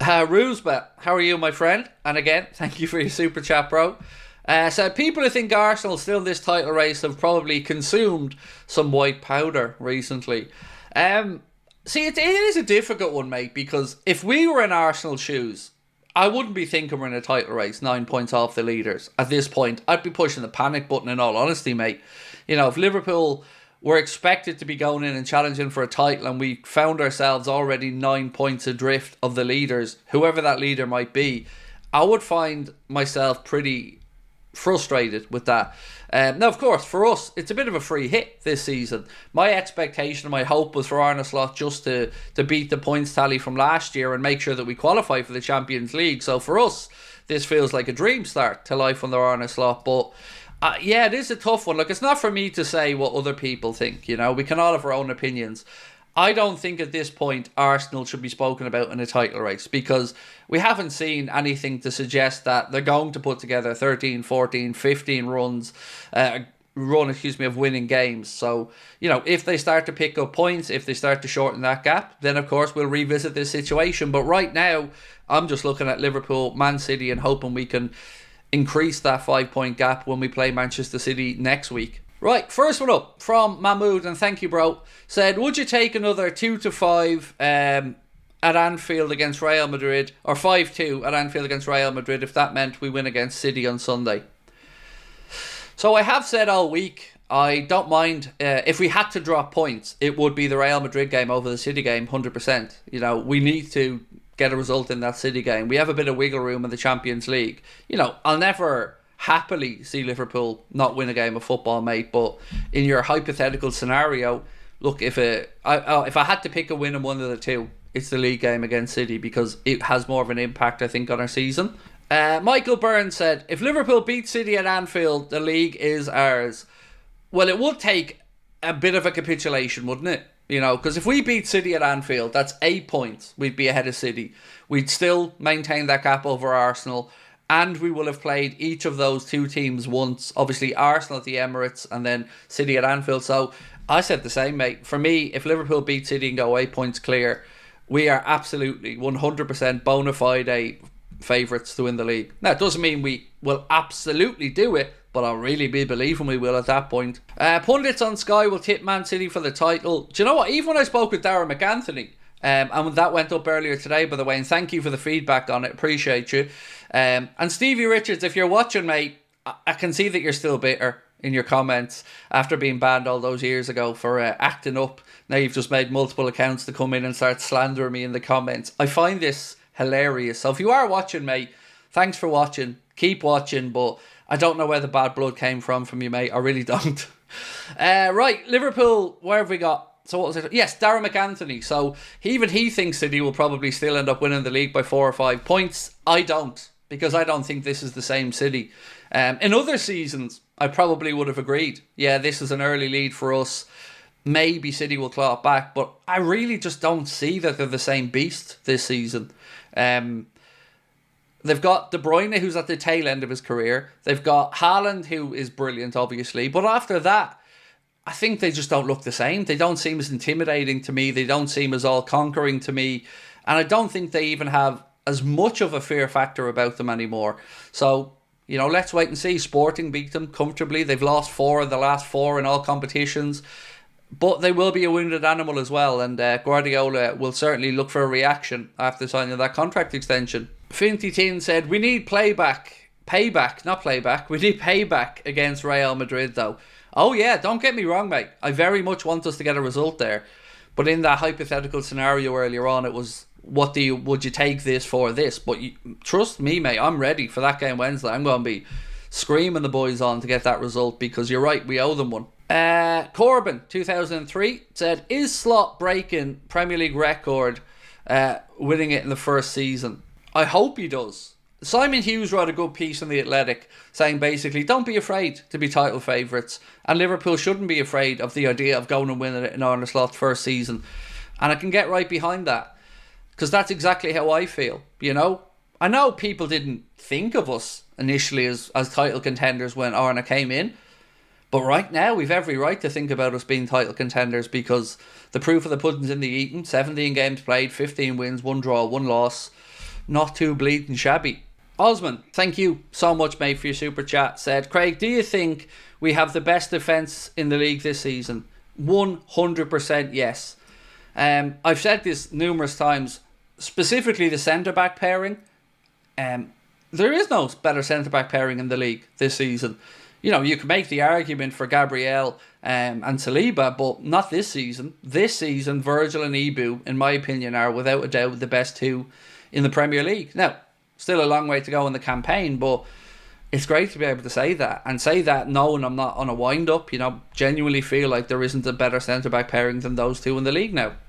Roosba, how are you, my friend? And again, thank you for your super chat, bro. So people who think Arsenal still in this title race have probably consumed some white powder recently. See, it is a difficult one, mate, because if we were in Arsenal shoes, I wouldn't be thinking we're in a title race, 9 points off the leaders. At this point, I'd be pushing the panic button in all honesty, mate. You know, if Liverpool were expected to be going in and challenging for a title and we found ourselves already 9 points adrift of the leaders, whoever that leader might be, I would find myself pretty frustrated with that. Now, of course, for us, it's a bit of a free hit this season. My expectation and my hope was for Arne Slot just to beat the points tally from last year and make sure that we qualify for the Champions League. So for us, this feels like a dream start to life under Arne Slot. But yeah, it is a tough one. Look, it's not for me to say what other people think. You know, we can all have our own opinions. I don't think at this point Arsenal should be spoken about in a title race because we haven't seen anything to suggest that they're going to put together 13, 14, 15 runs, of winning games. So, you know, if they start to pick up points, if they start to shorten that gap, then of course we'll revisit this situation. But right now, I'm just looking at Liverpool, Man City and hoping we can increase that 5-point gap when we play Manchester City next week. Right, first one up from Mahmood, and thank you, bro. Said, would you take another 2-5 at Anfield against Real Madrid, or 5-2 at Anfield against Real Madrid if that meant we win against City on Sunday? So I have said all week, I don't mind if we had to drop points, it would be the Real Madrid game over the City game, 100%. You know, we need to get a result in that City game. We have a bit of wiggle room in the Champions League. You know, I'll never happily see Liverpool not win a game of football, mate, but in your hypothetical scenario, look, if I had to pick a win in one of the two, it's the league game against City because it has more of an impact, I think, on our season. Michael Burns said, if Liverpool beat City at Anfield, the league is ours. Well, it would take a bit of a capitulation, wouldn't it? You know, because if we beat City at Anfield, that's 8 points. We'd be ahead of City. We'd still maintain that gap over Arsenal. And we will have played each of those two teams once. Obviously, Arsenal at the Emirates and then City at Anfield. So I said the same, mate. For me, if Liverpool beat City and go 8 points clear, we are absolutely 100% bona fide favourites to win the league. Now, it doesn't mean we will absolutely do it, but I'll really be believing we will at that point. Pundits on Sky will tip Man City for the title. Do you know what? Even when I spoke with Darren McAnthony, and that went up earlier today, by the way, and thank you for the feedback on it. Appreciate you. And Stevie Richards, if you're watching, mate, I can see that you're still bitter in your comments after being banned all those years ago for acting up. Now you've just made multiple accounts to come in and start slandering me in the comments. I find this hilarious. So if you are watching, mate, thanks for watching. Keep watching, but I don't know where the bad blood came from you, mate. I really don't. Right, Liverpool, where have we got? So what was it? Yes, Darren McAnthony. So even he thinks City will probably still end up winning the league by 4 or 5 points. I don't, because I don't think this is the same City. In other seasons, I probably would have agreed. Yeah, this is an early lead for us. Maybe City will claw it back, but I really just don't see that they're the same beast this season. They've got De Bruyne, who's at the tail end of his career. They've got Haaland, who is brilliant, obviously. But after that, I think they just don't look the same. They don't seem as intimidating to me. They don't seem as all-conquering to me. And I don't think they even have as much of a fear factor about them anymore. So, you know, let's wait and see. Sporting beat them comfortably. They've lost 4 of the last 4 in all competitions. But they will be a wounded animal as well. And Guardiola will certainly look for a reaction after signing that contract extension. Finty Tin said, we need payback. We need payback against Real Madrid, though. Oh yeah, don't get me wrong, mate. I very much want us to get a result there. But in that hypothetical scenario earlier on, it was, would you take this for this? But trust me, mate, I'm ready for that game Wednesday. I'm going to be screaming the boys on to get that result because you're right, we owe them one. Corbin, 2003, said, is Slot breaking Premier League record winning it in the first season? I hope he does. Simon Hughes wrote a good piece in The Athletic saying basically, don't be afraid to be title favourites, and Liverpool shouldn't be afraid of the idea of going and winning it in Arne Slot's first season. And I can get right behind that because that's exactly how I feel, you know. I know people didn't think of us initially as title contenders when Arne came in, but right now we've every right to think about us being title contenders because the proof of the pudding's in the eating. 17 games played, 15 wins, 1 draw, 1 loss. not too bleeding shabby. Osman, thank you so much, mate, for your super chat. Said, Craig, do you think we have the best defence in the league this season? 100% yes. I've said this numerous times, specifically the centre-back pairing. There is no better centre-back pairing in the league this season. You know, you can make the argument for Gabriel and Saliba, but not this season. This season, Virgil and Ibu, in my opinion, are without a doubt the best two in the Premier League. Now, still a long way to go in the campaign, but it's great to be able to say that. And say that knowing I'm not on a wind-up, you know, genuinely feel like there isn't a better centre-back pairing than those two in the league now.